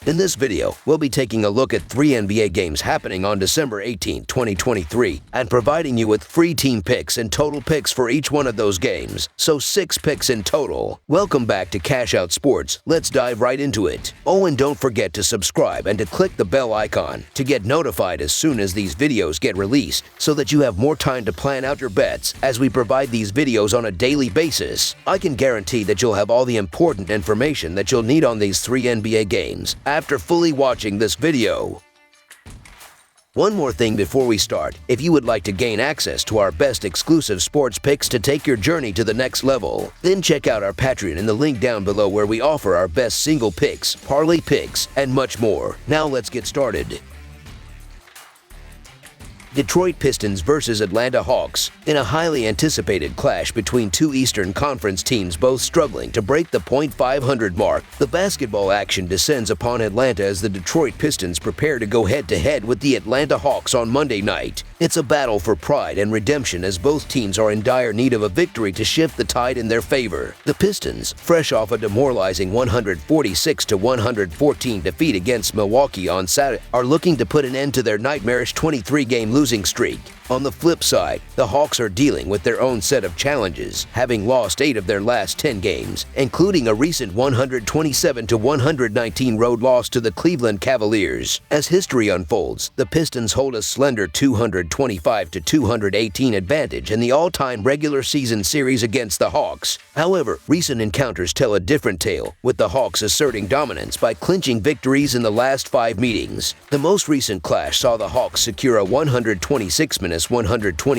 In this video, we'll be taking a look at 3 NBA games happening on December 18, 2023, and providing you with free team picks and total picks for each one of those games, so 6 picks in total. Welcome back to Cash Out Sports. Let's dive right into it. Oh, and don't forget to subscribe and to click the bell icon to get notified as soon as these videos get released, so that you have more time to plan out your bets as we provide these videos on a daily basis. I can guarantee that you'll have all the important information that you'll need on these 3 NBA games after fully watching this video. One more thing before we start. If you would like to gain access to our best exclusive sports picks to take your journey to the next level, then check out our Patreon in the link down below, where we offer our best single picks, parlay picks, and much more. Now let's get started. Detroit Pistons versus Atlanta Hawks. In a highly anticipated clash between two Eastern Conference teams both struggling to break the .500 mark, the basketball action descends upon Atlanta as the Detroit Pistons prepare to go head-to-head with the Atlanta Hawks on Monday night. It's a battle for pride and redemption as both teams are in dire need of a victory to shift the tide in their favor. The Pistons, fresh off a demoralizing 146-114 defeat against Milwaukee on Saturday, are looking to put an end to their nightmarish 23-game losing streak. On the flip side, the Hawks are dealing with their own set of challenges, having lost 8 of their last 10 games, including a recent 127-119 road loss to the Cleveland Cavaliers. As history unfolds, the Pistons hold a slender 225-218 advantage in the all-time regular season series against the Hawks. However, recent encounters tell a different tale, with the Hawks asserting dominance by clinching victories in the last 5 meetings. The most recent clash saw the Hawks secure a 126-120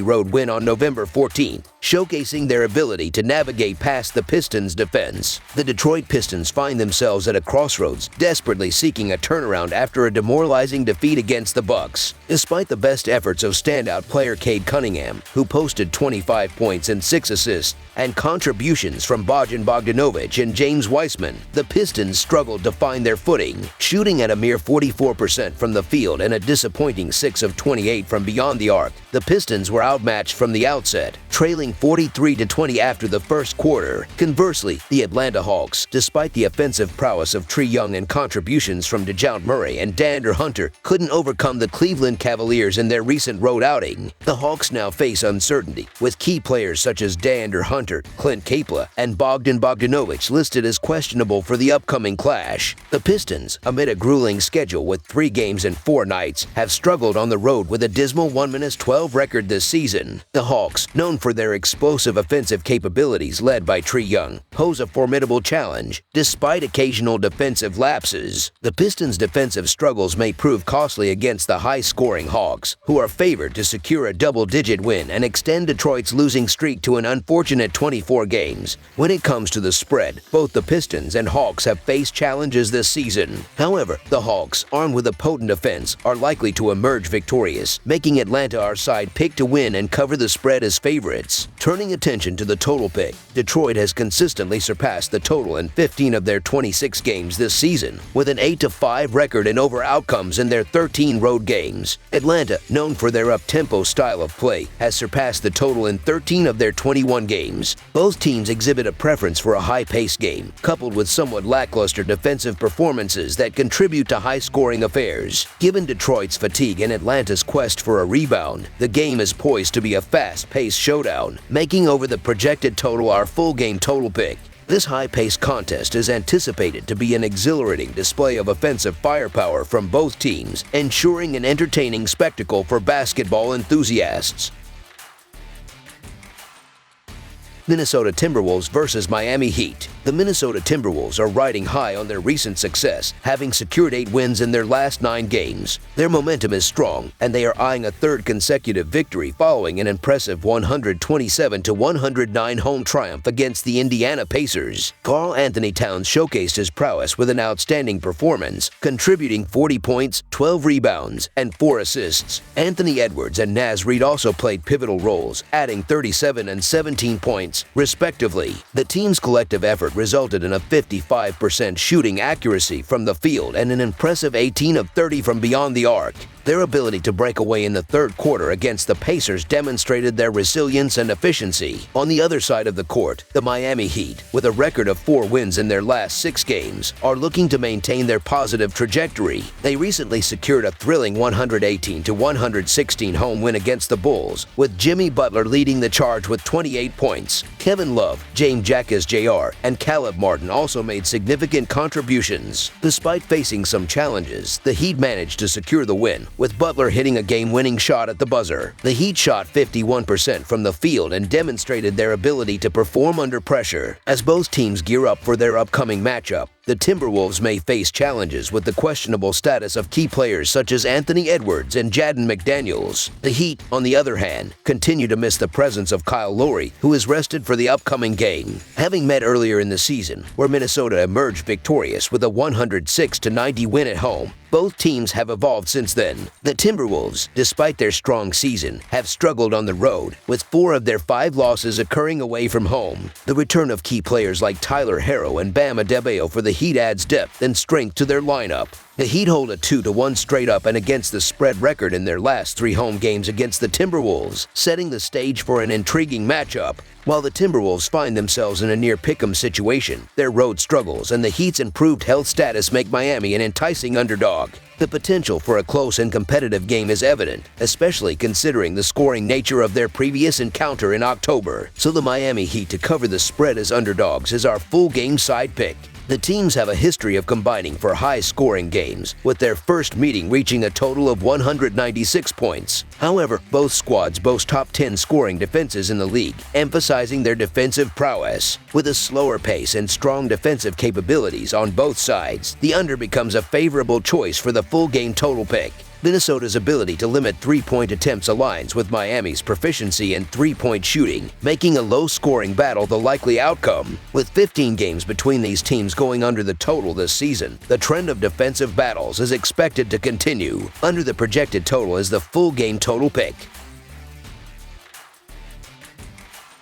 road win on November 14, showcasing their ability to navigate past the Pistons' defense. The Detroit Pistons find themselves at a crossroads, desperately seeking a turnaround after a demoralizing defeat against the Bucks. Despite the best efforts of standout player Cade Cunningham, who posted 25 points and 6 assists, and contributions from Bojan Bogdanovic and James Wiseman, the Pistons struggled to find their footing, shooting at a mere 44% from the field and a disappointing 6 of 28 from beyond the arc. The Pistons were outmatched from the outset, trailing 43-20 after the first quarter. Conversely, the Atlanta Hawks, despite the offensive prowess of Trae Young and contributions from DeJounte Murray and DeAndre Hunter, couldn't overcome the Cleveland Cavaliers in their recent road outing. The Hawks now face uncertainty, with key players such as DeAndre Hunter, Clint Capela, and Bogdan Bogdanovic listed as questionable for the upcoming clash. The Pistons, amid a grueling schedule with 3 games and 4 nights, have struggled on the road with a dismal 1-12 record this season. The Hawks, known for their explosive offensive capabilities led by Trae Young, pose a formidable challenge, despite occasional defensive lapses. The Pistons' defensive struggles may prove costly against the high-scoring Hawks, who are favored to secure a double-digit win and extend Detroit's losing streak to an unfortunate 24 games. When it comes to the spread, both the Pistons and Hawks have faced challenges this season. However, the Hawks, armed with a potent offense, are likely to emerge victorious, making Atlanta our side pick to win and cover the spread as favorites. Turning attention to the total pick, Detroit has consistently surpassed the total in 15 of their 26 games this season, with an 8-5 record in over outcomes in their 13 road games. Atlanta, known for their up-tempo style of play, has surpassed the total in 13 of their 21 games. Both teams exhibit a preference for a high-paced game, coupled with somewhat lackluster defensive performances that contribute to high-scoring affairs. Given Detroit's fatigue and Atlanta's quest for a rebound, the game is poised to be a fast-paced showdown, making over the projected total our full-game total pick. This high-paced contest is anticipated to be an exhilarating display of offensive firepower from both teams, ensuring an entertaining spectacle for basketball enthusiasts. Minnesota Timberwolves versus Miami Heat. The Minnesota Timberwolves are riding high on their recent success, having secured 8 wins in their last 9 games. Their momentum is strong, and they are eyeing a 3rd consecutive victory following an impressive 127-109 home triumph against the Indiana Pacers. Karl Anthony Towns showcased his prowess with an outstanding performance, contributing 40 points, 12 rebounds, and 4 assists. Anthony Edwards and Naz Reid also played pivotal roles, adding 37 and 17 points, respectively. The team's collective effort resulted in a 55% shooting accuracy from the field and an impressive 18 of 30 from beyond the arc. Their ability to break away in the third quarter against the Pacers demonstrated their resilience and efficiency. On the other side of the court, the Miami Heat, with a record of 4 wins in their last 6 games, are looking to maintain their positive trajectory. They recently secured a thrilling 118-116 home win against the Bulls, with Jimmy Butler leading the charge with 28 points. Kevin Love, James Jackas Jr., and Caleb Martin also made significant contributions. Despite facing some challenges, the Heat managed to secure the win, with Butler hitting a game-winning shot at the buzzer. The Heat shot 51% from the field and demonstrated their ability to perform under pressure. As both teams gear up for their upcoming matchup, the Timberwolves may face challenges with the questionable status of key players such as Anthony Edwards and Jaden McDaniels. The Heat, on the other hand, continue to miss the presence of Kyle Lowry, who is rested for the upcoming game. Having met earlier in the season, where Minnesota emerged victorious with a 106-90 win at home, both teams have evolved since then. The Timberwolves, despite their strong season, have struggled on the road, with 4 of their 5 losses occurring away from home. The return of key players like Tyler Herro and Bam Adebayo for the Heat adds depth and strength to their lineup. The Heat hold a 2-1 straight-up and against the spread record in their last 3 home games against the Timberwolves, setting the stage for an intriguing matchup. While the Timberwolves find themselves in a near pick'em situation, their road struggles and the Heat's improved health status make Miami an enticing underdog. The potential for a close and competitive game is evident, especially considering the scoring nature of their previous encounter in October. So the Miami Heat to cover the spread as underdogs is our full game side pick. The teams have a history of combining for high-scoring games, with their first meeting reaching a total of 196 points. However, both squads boast top 10 scoring defenses in the league, emphasizing their defensive prowess. With a slower pace and strong defensive capabilities on both sides, the under becomes a favorable choice for the full-game total pick. Minnesota's ability to limit three-point attempts aligns with Miami's proficiency in three-point shooting, making a low-scoring battle the likely outcome. With 15 games between these teams going under the total this season, the trend of defensive battles is expected to continue. Under the projected total is the full-game total pick.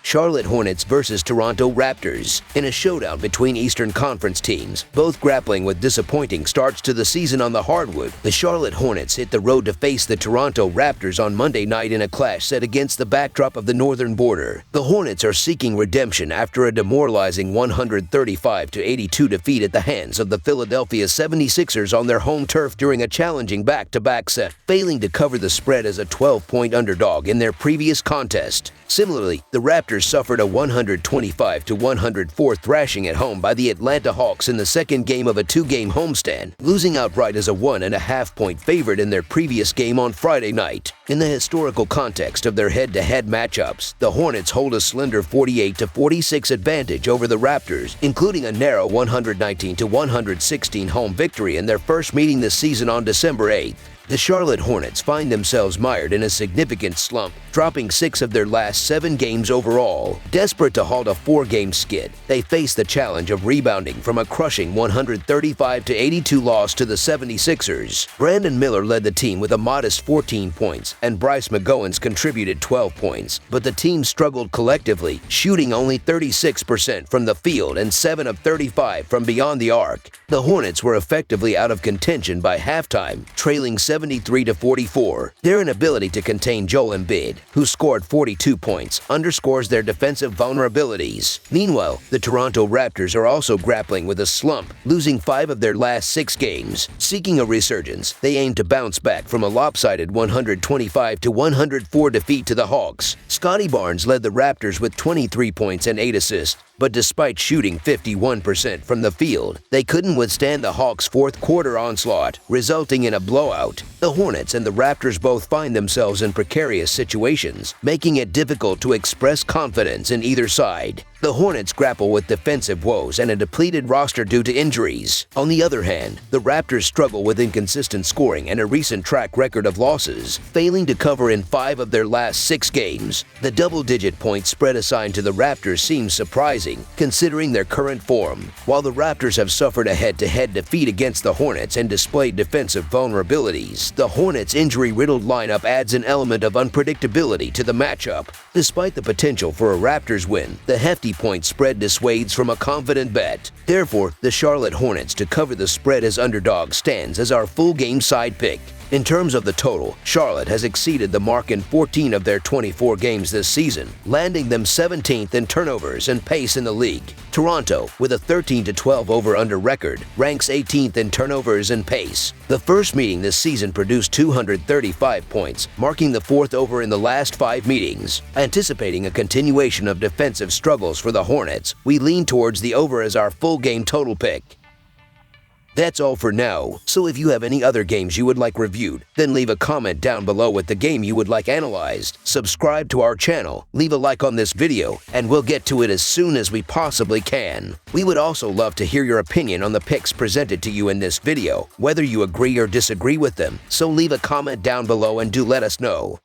Charlotte Hornets versus Toronto Raptors. In a showdown between Eastern Conference teams, both grappling with disappointing starts to the season on the hardwood, the Charlotte Hornets hit the road to face the Toronto Raptors on Monday night in a clash set against the backdrop of the northern border. The Hornets are seeking redemption after a demoralizing 135-82 defeat at the hands of the Philadelphia 76ers on their home turf during a challenging back-to-back set, failing to cover the spread as a 12-point underdog in their previous contest. Similarly, the Raptors suffered a 125-104 thrashing at home by the Atlanta Hawks in the second game of a 2-game homestand, losing outright as a 1.5-point favorite in their previous game on Friday night. In the historical context of their head-to-head matchups, the Hornets hold a slender 48-46 advantage over the Raptors, including a narrow 119-116 home victory in their first meeting this season on December 8th. The Charlotte Hornets find themselves mired in a significant slump, dropping 6 of their last 7 games overall. Desperate to halt a 4-game skid, they face the challenge of rebounding from a crushing 135-82 loss to the 76ers. Brandon Miller led the team with a modest 14 points, and Bryce McGowens contributed 12 points, but the team struggled collectively, shooting only 36% from the field and 7 of 35 from beyond the arc. The Hornets were effectively out of contention by halftime, trailing 73-44. Their inability to contain Joel Embiid, who scored 42 points, underscores their defensive vulnerabilities. Meanwhile, the Toronto Raptors are also grappling with a slump, losing 5 of their last 6 games. Seeking a resurgence, they aim to bounce back from a lopsided 125-104 defeat to the Hawks. Scotty Barnes led the Raptors with 23 points and 8 assists, but despite shooting 51% from the field, they couldn't withstand the Hawks' fourth-quarter onslaught, resulting in a blowout. The Hornets and the Raptors both find themselves in precarious situations, making it difficult to express confidence in either side. The Hornets grapple with defensive woes and a depleted roster due to injuries. On the other hand, the Raptors struggle with inconsistent scoring and a recent track record of losses, failing to cover in 5 of their last 6 games. The double-digit point spread assigned to the Raptors seems surprising, considering their current form. While the Raptors have suffered a head-to-head defeat against the Hornets and displayed defensive vulnerabilities, the Hornets' injury-riddled lineup adds an element of unpredictability to the matchup. Despite the potential for a Raptors win, the hefty point spread dissuades from a confident bet. Therefore, the Charlotte Hornets to cover the spread as underdog stands as our full game side pick. In terms of the total, Charlotte has exceeded the mark in 14 of their 24 games this season, landing them 17th in turnovers and pace in the league. Toronto, with a 13-12 over-under record, ranks 18th in turnovers and pace. The first meeting this season produced 235 points, marking the fourth over in the last 5 meetings. Anticipating a continuation of defensive struggles for the Hornets, we lean towards the over as our full game total pick. That's all for now, so if you have any other games you would like reviewed, then leave a comment down below with the game you would like analyzed. Subscribe to our channel, leave a like on this video, and we'll get to it as soon as we possibly can. We would also love to hear your opinion on the picks presented to you in this video, whether you agree or disagree with them, so leave a comment down below and do let us know.